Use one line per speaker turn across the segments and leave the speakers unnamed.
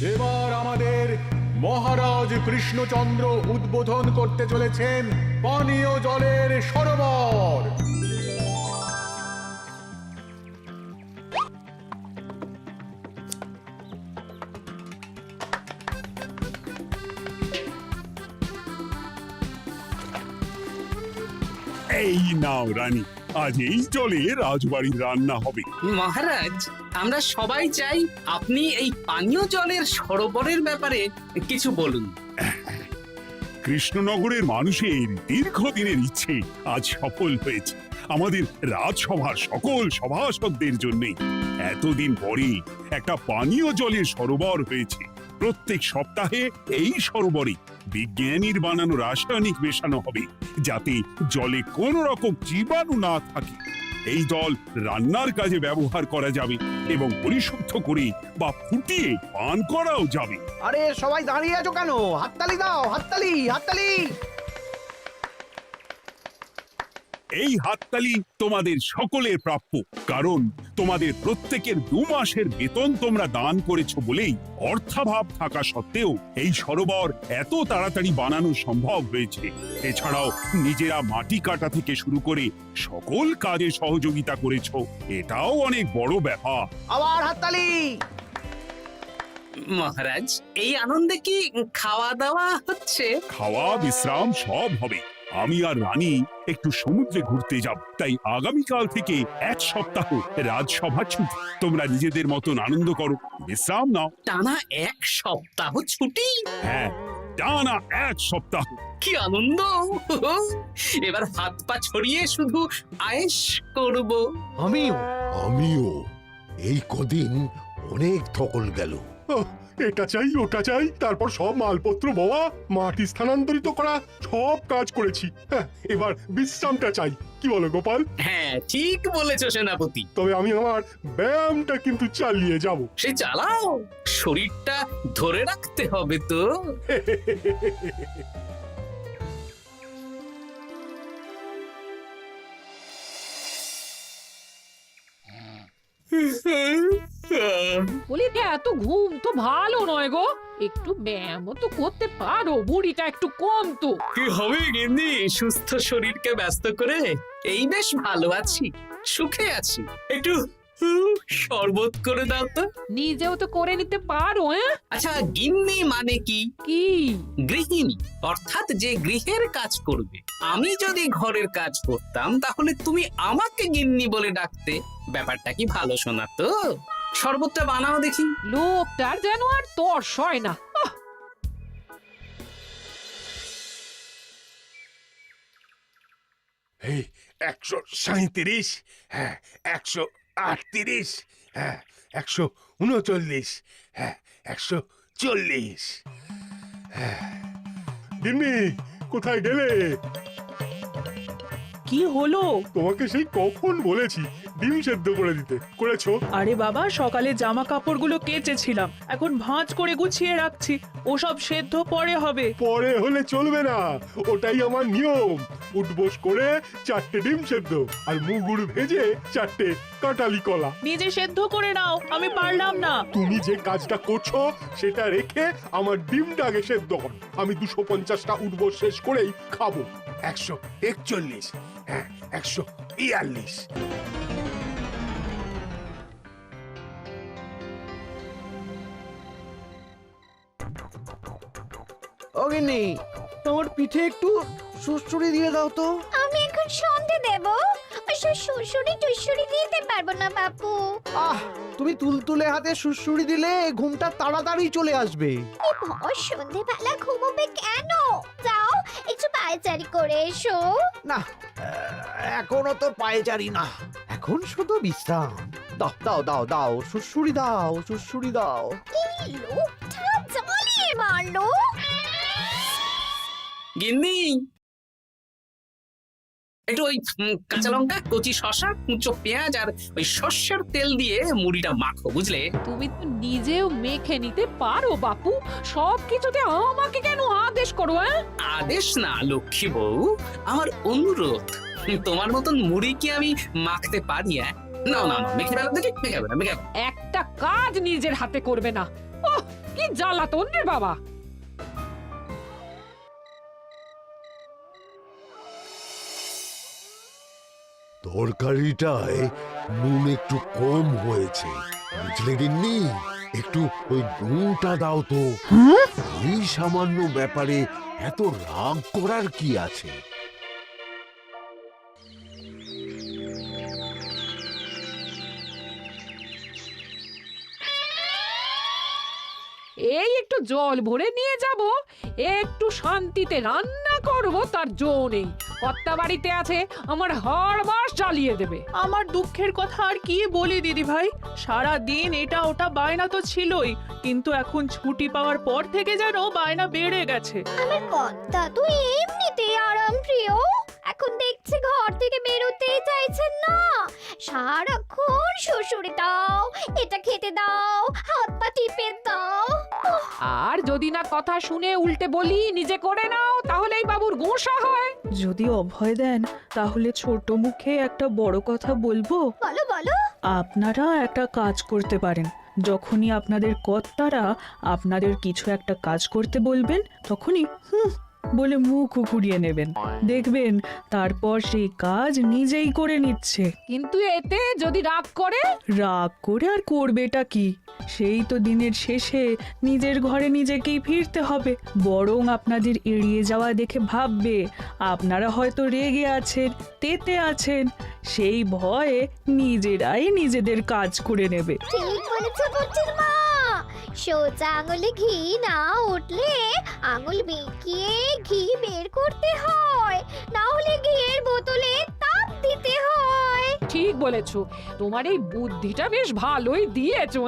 এবার আমাদের মহারাজ কৃষ্ণচন্দ্র উদ্বোধন করতে চলেছেন পানীয় জলের সরোবর।
এই নাও রানী, আজ এই জলে রাজবাড়ির রান্না হবে।
মহারাজ, আমরা সবাই চাই আপনি এই পানীয় জলের সরোবরের ব্যাপারে কিছু বলুন।
কৃষ্ণনগরের মানুষের দীর্ঘদিনের ইচ্ছে আজ সফল হয়েছে। আমাদের রাজসভার সকল সভাসদদের জন্য এতদিন পরে একটা পানীয় জলের সরোবর হয়েছে। প্রত্যেক সপ্তাহে এই সরোবরে বিজ্ঞানীর বানানো রাসায়নিক মেশানো হবে, যাতে জলে কোনো রকম জীবাণু না থাকে। এই জল রান্নার কাজে ব্যবহার করা যাবে এবং পরিশুদ্ধ করে বা ফুটিয়ে পান করাও যাবে।
আরে সবাই দাঁড়িয়ে আছো কেন? হাততালি দাও, হাততালি, হাততালি।
এই হাততালি তোমাদের সকলের প্রাপ্য, কারণ তোমাদের প্রত্যেকের 2 মাসের বেতন তোমরা দান করেছো বলেই অর্থাভাব থাকা সত্ত্বেও এই সরোবর এত তাড়াতাড়ি বানানো সম্ভব হয়েছে। এছাড়াও নিজেরা মাটি কাটা থেকে শুরু করে সকল কাজে সহযোগিতা করেছো, এটাও অনেক বড় ব্যাপার।
আবার হাততালি।
মহারাজ, এই আনন্দে কি খাওয়া দাওয়া হচ্ছে?
খাওয়া বিশ্রাম সব হবে। আমি আর রানী একটু সমুদ্রে ঘুরতে যাব, তাই আগামীকাল থেকে 1 সপ্তাহ রাজসভা ছুটি। তোমরা নিজেদের মতন আনন্দ করো, বিশ্রাম নাও।
টানা 1 সপ্তাহ ছুটি?
হ্যাঁ, টানা 1 সপ্তাহ।
কি আনন্দ! এবার হাত পা ছড়িয়ে শুধু আয়েশ করব।
আমিও এই কদিন অনেক ধকল গেল।
এটা চাই ওটা চাই, তারপর সব মালপত্র বওয়া, মাটি স্থানান্তরিত করা, সব কাজ করেছি। হ্যাঁ, এবার বিশ্রামটা চাই। কি বলো গোপাল?
হ্যাঁ, ঠিক বলেছ সেনাপতি।
তবে আমি আমার ব্যায়ামটা কিন্তু চালিয়ে যাব।
সে চালাও, শরীরটা ধরে রাখতে হবে তো।
বলি এত ঘুম তো ভালো নয় গো, একটু ব্যায়ামও তো করতে পারো, বুড়িটা একটু কম তো।
কি হবে গিন্নি, সুস্থ শরীরকে ব্যস্ত করে এই বেশ ভালো আছি, সুখে আছি। একটু শরবত করে দাও তো।
নিজেও তো করে নিতে পারো।
আচ্ছা, গিন্নি মানে কি?
কি?
গৃহিণী, অর্থাৎ যে গৃহের কাজ করবে। আমি যদি ঘরের কাজ করতাম তাহলে তুমি আমাকে গিন্নি বলে ডাকতে। ব্যাপারটা কি ভালো শোনাতো? শরবতটা বানাও দেখি।
লোকটার যেন আর তর্স হয় না।
এই 137, হ্যাঁ 138, হ্যাঁ 139, হ্যাঁ 140। গিন্নি, কোথায় গেলে?
কি হলো?
তোমাকে সেই কখন বলেছি ডিম সেদ্ধ করে দিতে, করেছো?
আরে বাবা, সকালে জামা কাপড়গুলো কেচেছিলাম, এখন ভাঁজ করে গুছিয়ে রাখছি। ওসব সেদ্ধ পরে হবে।
পরে হলে চলবে না, ওটাই আমার নিয়ম। উঠবোস করে 4টে ডিম সেদ্ধ আর মুগুর ভেজে 4টে কাঁঠালি কলা।
নিজে সেদ্ধ করে নাও, আমি পারলাম না।
তুমি যে কাজটা করছো সেটা রেখে আমার ডিমটা আগে সেদ্ধ করো। আমি 250টা উঠবোস শেষ করেই খাবো। 141, হ্যাঁ 142।
অগিনি, তোমার পিঠে একটু সুড়সুড়ি দিয়ে দাও তো।
আমি এখন সন্ধে দেব, ওসব সুড়সুড়ি টুসুড়ি দিতে পারবো না বাপু।
তুমি তুলতুলে হাতে সুড়সুড়ি দিলে ঘুমটা তাড়াতাড়ি চলে আসবে।
এই ভর সন্ধেবেলা ঘুমোবে কেন? যাও একটু পায়চারি করে এসো।
না, এখনো তো পায়চারি না, এখন শুধু বিশ্রাম। দাও দাও দাও দাও, সুড়সুড়ি দাও, সুড়সুড়ি দাও।
এই লোকটা জ্বালিয়ে মারলো।
গিন্নি, একটু ওই কাঁচা লঙ্কা, কচি শসা, কুচো পেঁয়াজ আর ওই সর্ষের তেল দিয়ে মুড়িটা মাখো, বুঝলে?
তুমি তো নিজেও মেখে নিতে পারো বাপু, সব কিছুতে আমাকে কেন আদেশ করো?
আদেশ না লক্ষ্মী বউ, আমার অনুরোধ। তোমার মতন মুড়ি কি আমি মাখতে পারি? না না না, মেখে ফেলো দেখি, মেখে ফেলো, মেখে ফেলো।
একটা কাজ নিজের হাতে করবে না। ওহ, কি জ্বালাতন রে বাবা।
তরকারিটায় নুন একটু কম হয়েছে, বুঝলে গিন্নি? একটু ওই নুনটা দাও তো। এই সামান্য ব্যাপারে এত রাগ করার কি আছে?
এই একটু জল ভরে নিয়ে যাব, একটু শান্তিতে রান্না করব তার জো নেই। কর্তা বাড়িতে আছে, আমার হাড় মাস জ্বালিয়ে দেবে।
আমার দুঃখের কথা আর কি বলি দিদি ভাই, সারা দিন এটা ওটা বায়না তো ছিলই, কিন্তু এখন ছুটি পাওয়ার পর থেকে যেন বায়না বেড়ে গেছে।
আমার কর্তা তো এমনিতেই আরাম প্রিয়, এখন দেখছি ঘর থেকে বেরোতেই চাইছেন না। সারাক্ষণ শ্বশুরে দাও, এটা খেতে দাও, হাত পা টিপে দাও।
আর যদি না কথা শুনে উল্টে বলি নিজে করে নাও, তাহলেই বাবুর গোসা হয়।
যদি অভয় দেন তাহলে ছোট মুখে একটা বড় কথা বলবো।
বলো বলো।
আপনারা একটা কাজ করতে পারেন, যখনই আপনাদের কর্তারা আপনাদের কিছু একটা কাজ করতে বলবেন, তখনই বলে মুখ ঘুরিয়ে নেবেন, দেখবেন তারপর সেই কাজ নিজেই করে নিচ্ছে।
কিন্তু এতে যদি রাগ করে?
রাগ করে আর করবেটা কি, সেই তো দিনের শেষে নিজের ঘরে নিজেকেই ফিরতে হবে। বরং আপনাদের এড়িয়ে যাওয়া দেখে ভাববে আপনারা হয়তো রেগে আছেন, তেতে আছেন, সেই ভয়ে নিজেরাই নিজেদের কাজ করে নেবে।
ঠিক বলেছো বুচির মা, সোজা আঙুলে ঘি না উঠলে আঙুল বেঁকিয়ে ঘি বের করতে হয়, না হলে ঘিয়ের বোতলে তাপ দিতে হয়।
ঠিক বলেছো, তোমার এই বুদ্ধিটা বেশ ভালোই দিয়েছো।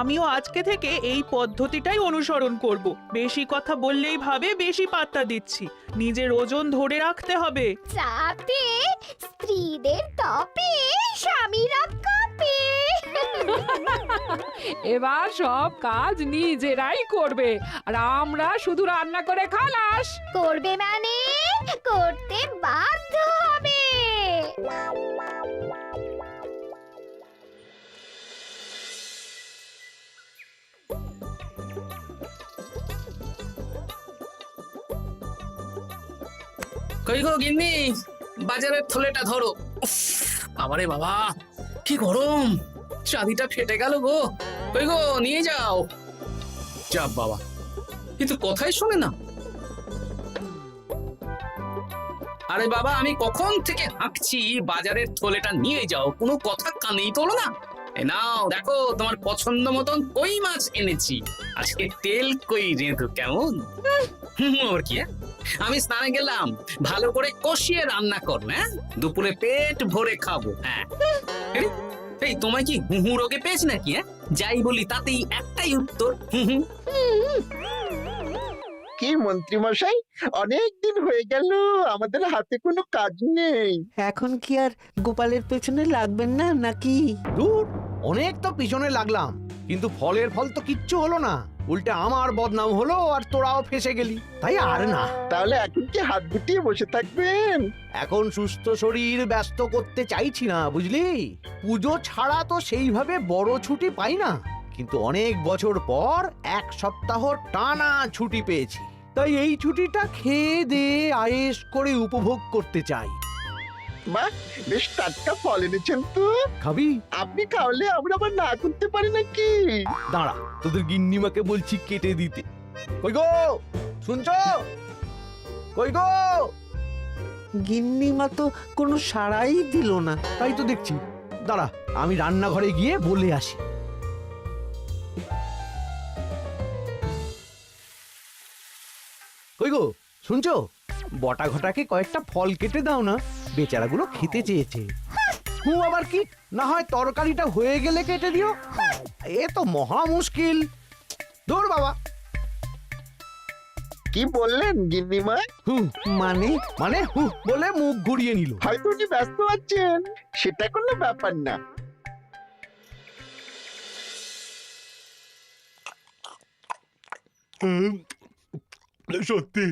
আমিও আজকে থেকে এই পদ্ধতিটাই অনুসরণ করব। বেশি কথা বললেই ভাবে বেশি পাত্তা দিচ্ছি, নিজের ওজন ধরে রাখতে হবে,
যাতে স্ত্রীদের তপে স্বামীরা কাঁপে।
এবার সব কাজ নিজেরাই করবে, আর আমরা শুধু রান্না করে খালাস।
করবে মানে করতে বাধ্য হবে।
কই গো গিন্নি, বাজারের থলেটা ধরো। উফ, বাবারে বাবা, কি গরম, চাবিটা ফেটে গেল গো। কই গো, নিয়ে যাও। চাপ বাবা, কিন্তু কথাই শোনে না। আরে বাবা, আমি কখন থেকে হাঁকছি বাজারের থলেটা নিয়ে যাও, কোনো কথা কানেই তোলো না। এ নাও দেখো, তোমার পছন্দ মতন কই মাছ এনেছি, আজকে তেল কই রেঁধো কেমন। ওর কি, আমি স্নানে গেলাম, ভালো করে কষিয়ে রান্না কর, হ্যাঁ, দুপুরে পেট ভরে খাবো। হ্যাঁ, এই তোমায় কি হুহু রোগে পেয়েছি নাকি? হ্যাঁ, যাই বলি তাতেই একটাই উত্তর, হুহু।
কি মন্ত্রী মশাই, অনেক দিন হয়ে গেল আমাদের হাতে কোনো কাজ নেই।
এখন কি আর গোপালের পেছনে লাগবেন না নাকি? দূর, অনেক তো পিছনে লাগলাম, কিন্তু ফলের ফল তো কিচ্ছু হলো না। উল্টে আমার বদনাম হলো, আর তোরাও ফেসে গেলি। তাই আর না।
তাহলে এখন কি হাত গুটিয়ে বসে থাকবেন?
এখন সুস্থ শরীর ব্যস্ত করতে চাইছি না, বুঝলি? পুজো ছাড়া তো সেইভাবে বড় ছুটি পাই না, কিন্তু অনেক বছর পর এক সপ্তাহ টানা ছুটি পেয়েছি। তাই এই ছুটিটা খেয়ে দিয়ে আয়েশ করে উপভোগ করতে চাই।
বাহ, বেশ টাটকা ফল এনেছেন তো।
খাবি?
আপনি খাওয়ালে আমরা আবার না করতে পারি নাকি?
দাঁড়া, তোদের গিন্নিমাকে বলছি কেটে দিতে। কই গো, শুনছো? কই গো? গিন্নিমা তো কোনো সাড়াই দিল না। তাই তো দেখছি। দাঁড়া, আমি রান্নাঘরে গিয়ে বলে আসি। কই গো, শুনছো? বটা ঘটাকে কয়েকটা ফল কেটে দাও না, বেচারাগুলো খেতে চেয়েছে। আবার কি, না হয় তরকারিটা হয়ে গেলে কেটে দিও। এ তো মহা মুশকিল। দূর বাবা।
কি বললেন গিন্নিমা?
মানে মানে বলে মুখ ঘুরিয়ে নিল।
হয়তো উনি ব্যস্ত আছেন, সেটা কোনো ব্যাপার না।
সত্যি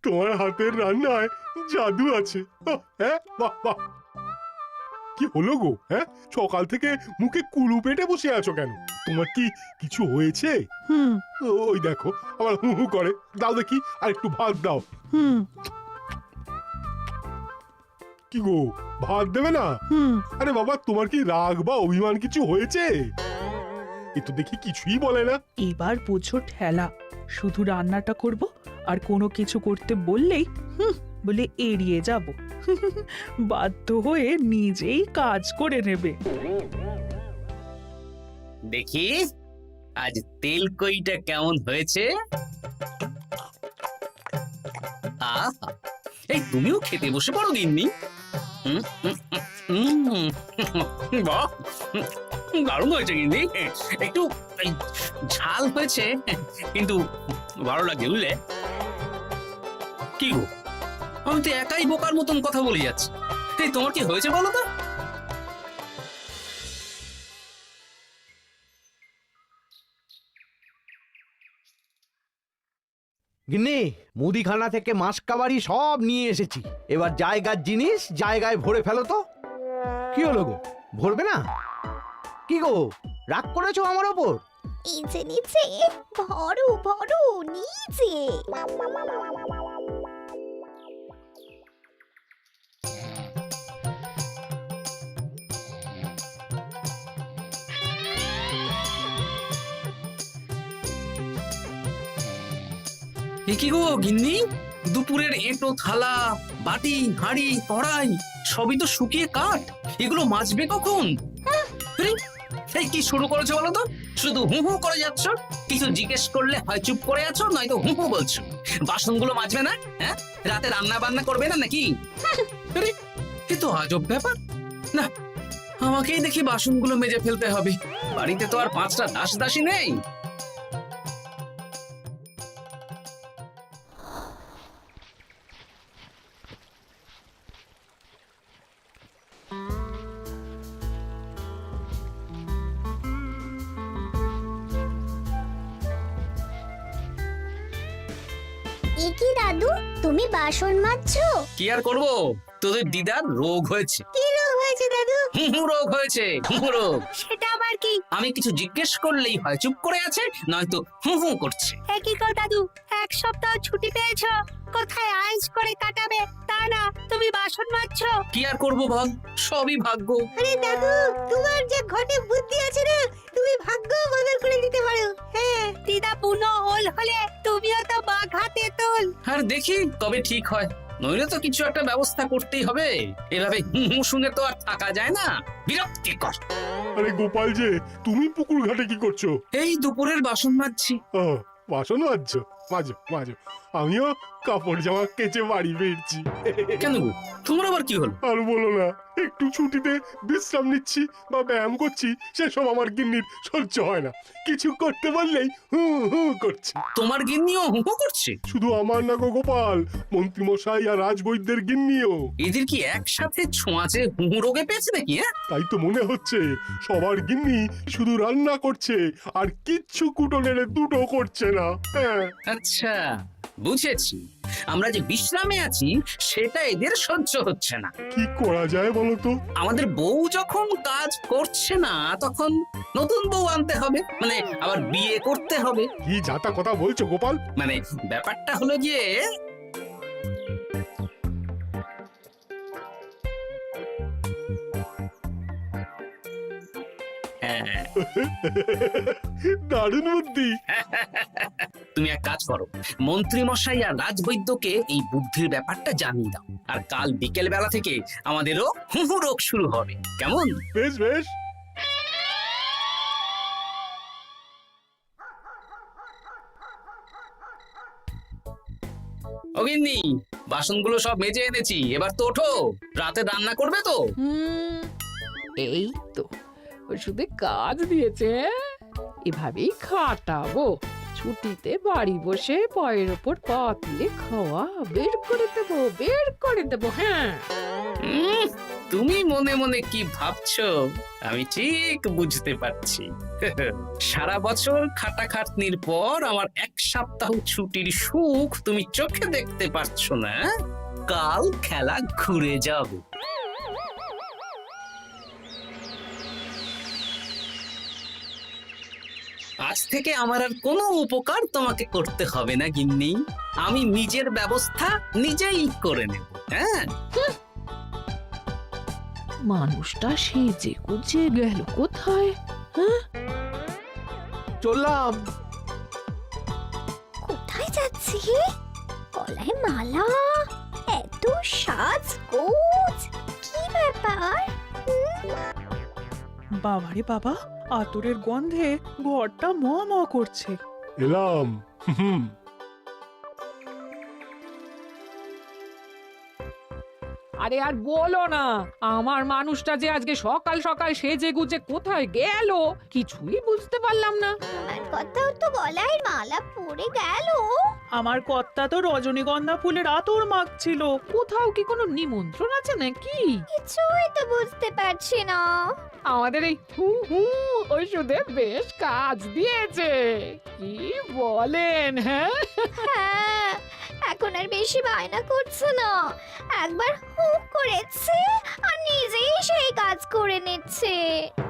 তোমার হাতের রান্নায় জাদু আছে। হ্যাঁ, বাহ বাহ। কি হলো গো? হ্যাঁ, সকাল থেকে মুখে কুলু পেটে বসে আছো কেন? তোমার কি কিছু হয়েছে?
হুম
ওই দেখো আবার হু হু করে। দাও দেখি আর একটু ভাত দাও।
হুম
কি গো, ভাত দেবে না?
হুম
আরে বাবা, তোমার কি রাগ বা অভিমান কিছু হয়েছে? এ তো দেখি কিছুই বলে না।
এবার বুঝো ঠেলা, শুধু রান্নাটা করব আর কোনো কিছু করতে বললেই বলে এড়িয়ে যাব। বাধ্য হয়ে নিজেই কাজ করে নেবে।
দেখি আজ তেল কইটা কেমন হয়েছে। আহা, এই তুমিও খেতে বসে পড়ো গিন্নি। বাহ, দারুণ হয়েছে গিন্নি। একটু এই, ঝাল হয়েছে কিন্তু ভালো লাগে বুঝলে। কি গো, আমি তো একাই বোকার মতন কথা বলে যাচ্ছি। এই তোমার কি হয়েছে বলো তো?
গিন্নি, মুদিখানা থেকে মাসকাবারি সব নিয়ে এসেছি। এবার জায়গার জিনিস জায়গায় ভরে ফেলো তো। কি হলো গো, ভরবে না? কি গো, রাগ করেছো আমার ওপর?
নিচে নিচে ভরো ভরো নিচে।
এ কি গো গিন্নি, দুপুরের এঁটো থালা বাটি হাঁড়ি কড়াই সবই তো শুকিয়ে কাঠ। এগুলো মাজবে কখন? আরে, এই কি শুরু করেছো বলো তো? শুধু হু হু করে যাচ্ছ। কিছু জিজ্ঞেস করলে হয় চুপ করে আছো, নয়তো হু হু বলছো। বাসনগুলো মাজবে না? হ্যাঁ, রাতে রান্না বান্না করবে না নাকি? আরে, এ তো আজব ব্যাপার। না, আমাকেই দেখি বাসনগুলো মেজে ফেলতে হবে। বাড়িতে তো আর 5টা দাস দাসী নেই।
এ কি দাদু, তুমি বাসন মাজছো?
কি আর করবো, তোদের দিদার রোগ হয়েছে।
কি রোগ হয়েছে দাদু?
হুহু রোগ হয়েছে, হুহু রোগ।
সেটা আবার কি?
আমি কিছু জিজ্ঞেস করলেই হয় চুপ করে আছে, নয়তো হু হু করছে।
একই কর দাদু, 1 সপ্তাহ ছুটি পেয়েছো, কোথায় আইস করে কাটাবে তা না তুমি বাসন মাজছো।
কি আর করবো বল, সবই ভাগ্য।
আরে দাদু, তোমার যে ঘটে বুদ্ধি আছে না, তুমি ভাগ্য বদল করে দিতে পারো। হ্যাঁ, দিদা পুনো হল হলে তুমিও তো বাঘাতে তোল।
আর দেখি কবে ঠিক হয়, নইলে তো কিছু একটা ব্যবস্থা করতেই হবে। এভাবে হু হু শুনে তো আর থাকা যায় না, বিরক্তিকর।
আরে গোপাল যে, তুমি পুকুর ঘাটে কি করছো?
এই দুপুরের বাসন মাজছি।
ও, বাসন মাজছো? মাজো মাজো, আমিও কাপড় জামা কেচে বাড়ি ফিরছি।
কেন গো, তোমার আবার কি হলো?
আর বলো না, একটু ছুটিতে বিশ্রাম নিচ্ছি বা ব্যায়াম করছি, সেসব আমার গিন্নির সহ্য হয় না। কিছু করতে বললেই হু হু করছে।
তোমার গিন্নিও হু হু করছে?
শুধু আমার না গো গোপাল, মন্ত্রীমশাই আর রাজবৈদ্যের গিন্নিও।
এদের কি একসাথে ছোঁয়াচে হু হু রোগে পেয়েছে নাকি? হ্যাঁ,
তাই তো মনে হচ্ছে সবার গিন্নি শুধু রান্না করছে আর কিচ্ছু কুটো নেড়ে দুটো করছে না। হ্যাঁ,
আচ্ছা বুঝেছি, আমরা যে বিশ্রামে আছি সেটা এদের সহ্য হচ্ছে না।
কি করা যায় বলো তো?
আমাদের বউ যখন কাজ করছে না, তখন নতুন বউ আনতে হবে, মানে আবার বিয়ে করতে হবে।
কি যাতা কথা বলছো গোপাল?
মানে ব্যাপারটা হলো গিয়ে, হ্যাঁ,
দারুণ বুদ্ধি।
তুমি এক কাজ করো, মন্ত্রী মশাই আর রাজবৈদ্যকে এই বুদ্ধির ব্যাপারটা জানিয়ে দাও, আর কাল বিকেল বেলা থেকে আমাদেরও হু হু রোগ শুরু হবে। কেমন?
বেশ বেশ।
অগিন্নি, বাসনগুলো সব মেজে এনেছি, এবার তো ওঠো। রাতে রান্না করবে তো?
এই তো ওষুধে কাজ দিয়েছে। এভাবেই খাটাবো, ছুটিতে বাড়ি বসে পায়ের ওপর পা তুলে খাওয়া বের করে দেবো, বের করে দেবো। হ্যাঁ,
তুমি মনে মনে কি ভাবছো আমি ঠিক বুঝতে পারছি। সারা বছর খাটাখাটনির পর আমার 1 সপ্তাহ ছুটির সুখ তুমি চোখে দেখতে পারছো না। কাল খেলা ঘুরে যাবে। আজ থেকে আমার আর কোনো উপকার তোমাকে করতে হবে না গিন্নি। আমি নিজের ব্যবস্থা নিজেই করে নেব। হ্যাঁ,
মানুষটা সেজে গুজে গেল কোথায়?
চললাম।
কোথায় যাচ্ছি? গলায় মালা, এত সাজগোজ, কি ব্যাপার?
বাবারে বাবা, আতরের গন্ধে ঘরটা ম ম করছে।
এলাম। হুম।
আরে আর বলো না, আমার মানুষটা যে আজকে সকাল সকাল সেজে গুজে কোথায় গেল কিছুই বুঝতে পারলাম না।
আমার কথাও তো গলায় মালা পড়ে গেল।
আমার কর্তা তো রজনীগন্ধা ফুলের আতর মাখছিল।
কোথাও কি কোনো নিমন্ত্রণ আছে নাকি?
কিছুই তো বুঝতে পারছি না।
আমাদের এই হু হু ওষুধে বেশ কাজ দিয়েছে, কি বলেন? হ্যাঁ,
হ্যাঁ, এখন আর বেশি বায়না করছে না। একবার হু করেছে আর নিজেই সেই কাজ করে নিচ্ছে।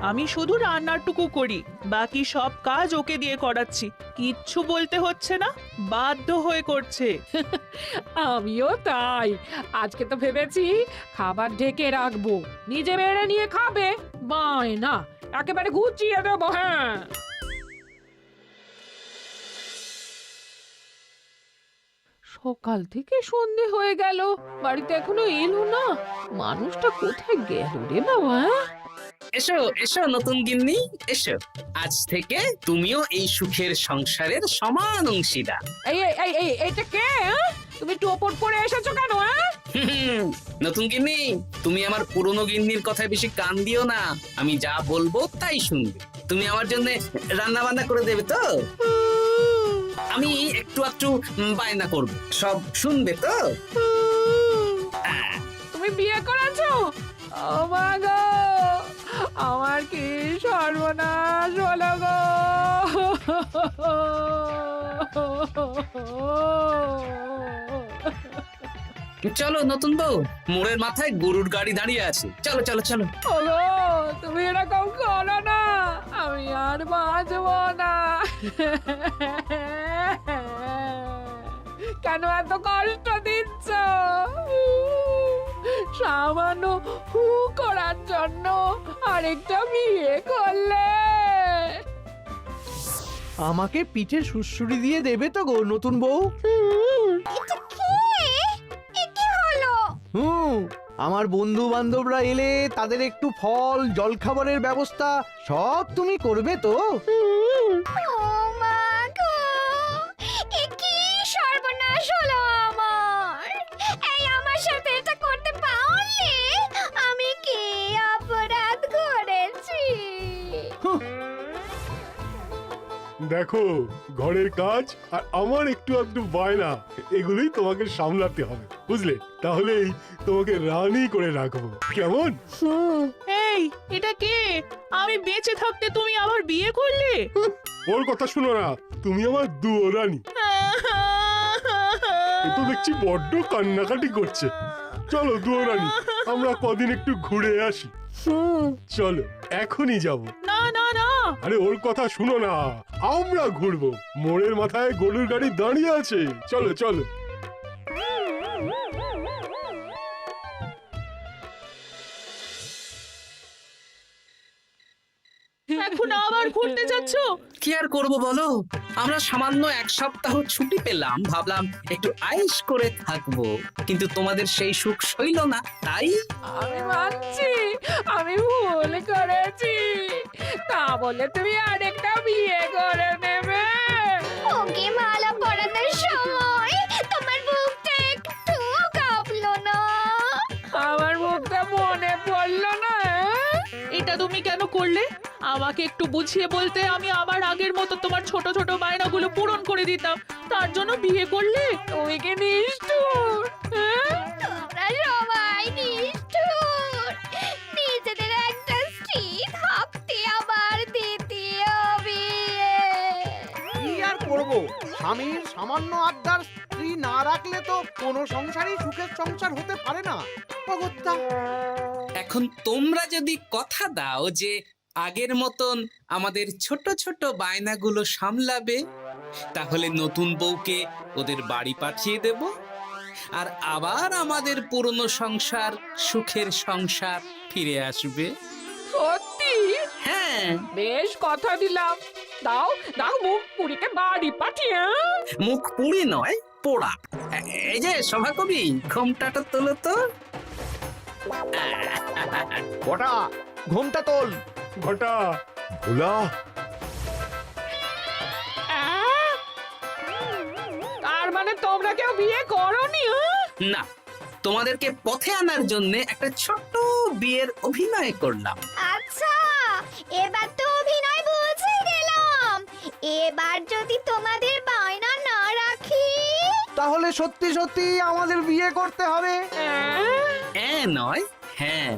আমি শুধু রান্নাটুকু করি, বাকি সব কাজ ওকে দিয়ে করাচ্ছি। কিচ্ছু বলতে হচ্ছে না, বাধ্য হয়ে করছে।
আমিও তাই। আজকে তো ভেবেছি খাবার ঢেকে রাখবো, নিজে বেড়ে নিয়ে খাবে। বায়না একেবারে গুছিয়ে দেবো। হ্যাঁ, সকাল থেকে সন্ধে হয়ে গেল, বাড়িতে এখনো এলো না। মানুষটা কোথায় গেল রে বাবা?
এসো এসো নতুন গিন্নি, এসো। আজ থেকে তুমিও এই সুখের সংসারের সমান অংশীদার।
এই এই এই এই এটা কে? হ্যাঁ? তুমি টোপট পরে এসেছো কেন? হ্যাঁ,
নতুন গিন্নি, তুমি আমার পুরনো গিন্নির কথায় বেশি কান দিও না। আমি যা বলবো তাই শুনবে। তুমি আমার জন্য রান্না বান্না করে দেবে তো? আমি একটু একটু বায়না করব, সব শুনবে তো?
তুমি বিয়ে করেছো? ও মা গো, আমার কি সর্বনাশ হলো গো!
চলো নতুন বউ, মোড়ের মাথায় গরুর গাড়ি দাঁড়িয়ে আছে, চলো চলো চলো।
ওগো, তুমি এরকম করো না, আমি আর বাঁচবো না। কেন এত কষ্ট দিচ্ছ? সামান্য হু করার জন্য আরেকটা বিয়ে করলে?
আমাকে পিঠে সুড়সুড়ি দিয়ে দেবে তো গো নতুন বউ?
এটা কে? এ কি হলো?
আমার বন্ধু বান্ধবরা এলে তাদের একটু ফল জলখাবারের ব্যবস্থা সব তুমি করবে তো?
ও মা গো, এ কি সর্বনাশ হলো আমার! এই আমার সাথে এটা করতে পারলে আমি কি অপরাধ করেছি?
দেখো, ঘরের কাজ আর আমার একটু আধটু বায়না, এগুলোই তোমাকে সামলাতে হবে, বুঝলে? তাহলেই তোমাকে রানী করে রাখবো, কেমন?
এই, এটা কে? আমি বেঁচে থাকতে তুমি আবার বিয়ে করলে?
ওর কথা শুনো না, তুমি আমার দুয়ো রানী। এ তো দেখছি বড্ড কান্নাকাটি করছে। চলো দুয়ো রানী, আমরা কদিন একটু ঘুরে আসি। চলো, এখনই যাব।
না না না,
আরে ওর কথা শুনো না, আমরা ঘুরবো। মোড়ের মাথায় গরুর গাড়ি দাঁড়িয়ে আছে, চলো চলো।
এখন আবার ঘুরতে যাচ্ছ?
কি আর করব বলো, আমরা সামান্য এক সপ্তাহ ছুটি পেলাম, ভাবলাম একটু আয়েশ করে থাকবো, কিন্তু তোমাদের সেই সুখ সইল না, তাই।
আমি মানছি আমি ভুল করেছি, তা বলে তুমি আরেকটা বিয়ে করে নেবে?
ওকে মালা পরানোর সময় তোমার বুকটা একটু কাঁপলো না?
আমার মুখটা মনে পড়লো না?
এটা তুমি কেন করলে? আমাকে একটু বুঝিয়ে বলতে, আমি আবার আগের মতো তোমার ছোট ছোট বায়নাগুলো পূরণ করে দিতাম। তার জন্য বিয়ে করলে?
তুমি কি নিষ্ঠুর? হ্যাঁ?
তোমরা সবাই নিষ্ঠুর। নিজেদের একটা স্ত্রী থাকতে আবার দ্বিতীয় বিয়ে।
কি আর করব, স্বামীর সামান্য আবদার স্ত্রী না রাখলে তো কোনো সংসারই সুখের সংসার হতে পারে না। অগত্যা
এখন তোমরা যদি কথা দাও যে আগের মতন আমাদের ছোট ছোট বায়নাগুলো সামলাবে, তাহলে নতুন বউকে ওদের বাড়ি পাঠিয়ে দেব, আর আবার আমাদের পুরনো সংসার, সুখের সংসার ফিরে আসবে।
সত্যি
হ্যাঁ,
বেশ কথা দিলাম। দাও দাও মুখ পুরীকে বাড়ি পাঠিয়ে।
মুখ পুড়ি নয়, পোড়া। এই যে সভাকবি, ঘোমটাটা তোলো তো।
কটা ঘুমটা তোল।
ঘটা
ভোলা,
তার মানে তোমরা কেউ বিয়ে করোনি?
না, তোমাদেরকে পথে আনার জন্য একটা ছোট্ট বিয়ের অভিনয় করলাম।
আচ্ছা, এবার তো অভিনয় বুঝে গেলাম। এবার যদি তোমাদের বায়না না রাখি,
তাহলে সত্যি সত্যি আমাদের বিয়ে করতে হবে।
নয়, হ্যাঁ।